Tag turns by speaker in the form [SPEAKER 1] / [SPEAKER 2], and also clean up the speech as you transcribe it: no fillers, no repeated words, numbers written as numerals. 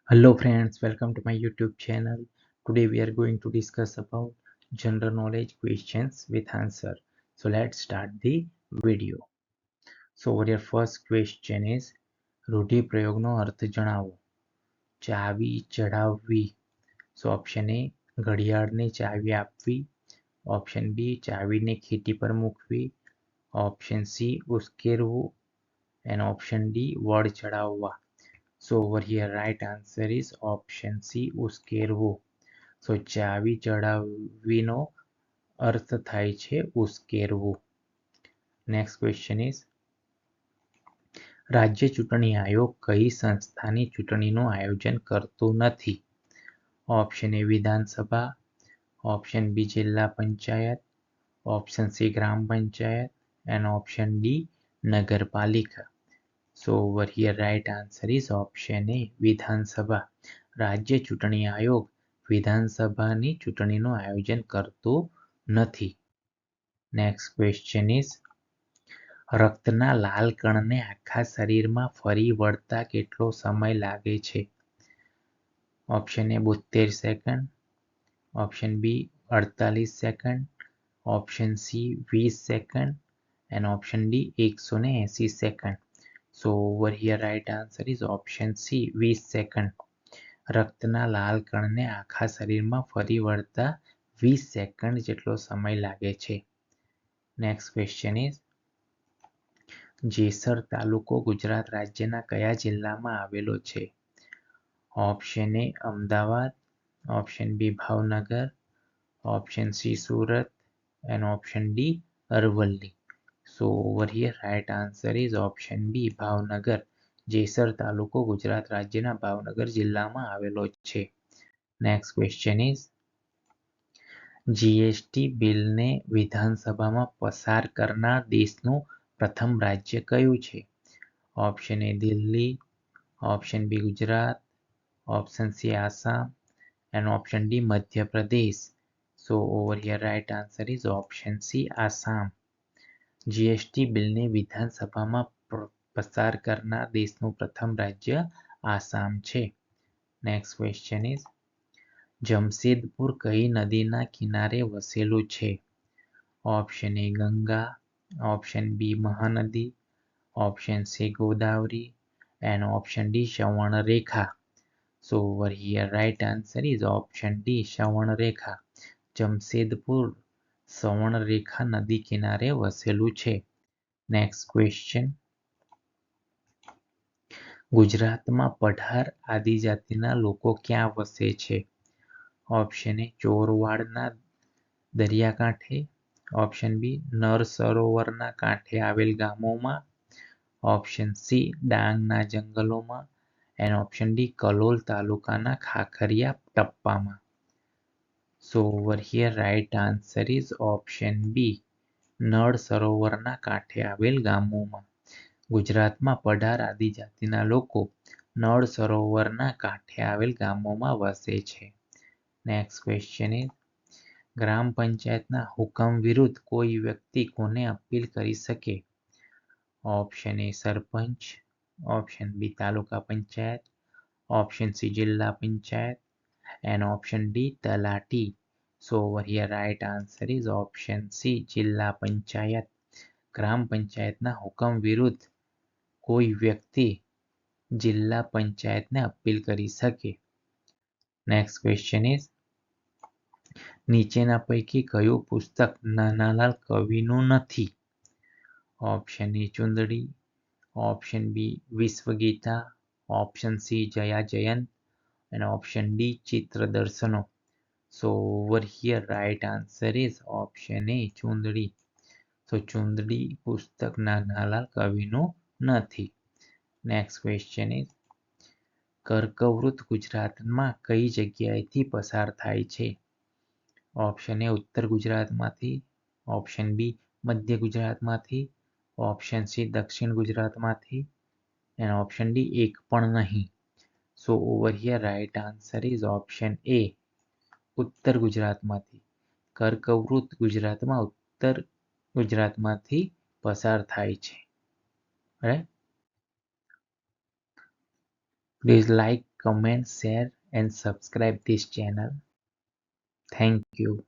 [SPEAKER 1] Hello friends, welcome to my YouTube channel. Today we are going to discuss about general knowledge questions with answer. So let's start the video. So our first question is રૂઢિપ્રયોગનો અર્થ જણાવો. ચાવી ચઢાવવી. So option A ઘડિયાળને ચાવી આપવી. Option B ચાવીને ખીટી પર મૂકવી. Option C ઉશ્કેરવું and option D વડ ચડાવવા. So over here right answer is option C ઉશ્કેરવું. So ચાવી ચડાવવીનો અર્થ થાય છે ઉશ્કેરવું. નેક્સ્ટ ક્વેશ્ચન ઇઝ રાજ્ય ચૂંટણી આયોગ કઈ સંસ્થાની ચૂંટણીનું આયોજન કરતો નથી? ઓપ્શન એ વિધાનસભા, ઓપ્શન બી જિલ્લા panchayat, option C gram panchayat and option D નગરપાલિકા. So over here right answer is option A વિધાનસભા. રાજ્ય ચૂંટણી આયોગ વિધાનસભાની ચૂંટણીનું આયોજન કરતો નથી. નેક્સ્ટ ક્વેશ્ચન ઇઝ રક્તના લાલ કણને આખા શરીરમાં ફરી વળતા કેટલો સમય લાગે છે? Option A 72 second, option B 48 second, option C 20 second and option D 180 second. So over here right answer is option C 20 second. રક્તના લાલ કણને આખા શરીરમાં ફરી વળતા 20 સેકન્ડ જેટલો સમય લાગે છે. નેક્સ્ટ ક્વેશ્ચન ઇઝ જેસર તાલુકો ગુજરાત રાજ્યના કયા જિલ્લામાં આવેલો છે? Option A Ahmedabad, option B Bhavnagar, option C Surat and option D Aravalli. So over here right answer is option B Bhavnagar. Jesar તાલુકો ગુજરાત રાજ્યના ભાવનગર જિલ્લામાં આવેલો છે. નેક્સ્ટ ક્વેશ્ચન ઇઝ જીએસટી બિલને વિધાનસભામાં પસાર કરનાર દેશનું પ્રથમ રાજ્ય કયું છે? Option A Delhi, option B Gujarat, option C Assam and option D Madhya Pradesh. So over here right answer is option C Assam. GST બિલને વિધાનસભામાં પસાર કરનાર દેશનું પ્રથમ રાજ્ય આસામ છે. નેક્સ્ટ ક્વેશ્ચન ઇઝ જમશેદપુર કઈ નદીના કિનારે વસેલું છે? Option A Ganga, option B Mahanadi, option C Godavari and option D Shravanrekha. So over here right answer is option D Shravanrekha. Jamshedpur Shravanrekha નદી કિનારે વસેલું છે. નેક્સ્ટ ક્વેશ્ચન ગુજરાતમાં પઢાર આદિજાતિના લોકો ક્યાં વસે છે? ઓપ્શન એ ચોરવાડના દરિયાકાંઠે, ઓપ્શન બી નર સરોવરના કાંઠે આવેલ ગામોમાં, ઓપ્શન સી ડાંગના જંગલોમાં and option D કલોલ તાલુકાના Khakhariya ટપ્પામાં. So over here right answer is option B નળ સરોવરના કાંઠે આવેલ ગામોમાં. ગુજરાતમાં પઢાર આદિજાતિના લોકો નળ સરોવરના કાંઠે આવેલ ગામોમાં વસે છે. નેક્સ્ટ ક્વેશ્ચન ઇઝ ગ્રામ પંચાયતના હુકમ વિરુદ્ધ કોઈ વ્યક્તિ કોને અપીલ કરી શકે? Option A sarpanch, option B taluka panchayat, option C zilla panchayat and option D તલાટી. So over here right answer is option C જિલ્લા પંચાયત. ગ્રામ પંચાયતના હુકમ વિરુદ્ધ કોઈ વ્યક્તિ જિલ્લા પંચાયતને અપીલ કરી શકે. નેક્સ્ટ ક્વેશ્ચન ઇઝ નીચેના પૈકી કયું પુસ્તક નાનાલાલ કવિનું નથી? Option A Chundadi, option B Vishwageeta, option C Jaya Jayant and option D ચિત્ર દર્શનો. So over here right answer is option A ચુંદડી. So ચુંદડી પુસ્તક નાનાલાલ કવિનું નથી. નેક્સ્ટ ક્વેશ્ચન ઇઝ કર્કવૃત ગુજરાતમાં કઈ જગ્યાએથી પસાર થાય છે? ઓપ્શન એ ઉત્તર ગુજરાતમાંથી, ઓપ્શન બી મધ્ય ગુજરાતમાંથી, ઓપ્શન સી દક્ષિણ ગુજરાતમાંથી and option D એક પણ નહીં. So over here right answer is option A ઉત્તર ગુજરાતમાંથી. કર્કવૃત ગુજરાતમાં ઉત્તર ગુજરાતમાંથી પસાર થાય છે. Right. Please like, comment, share and subscribe this channel. Thank you.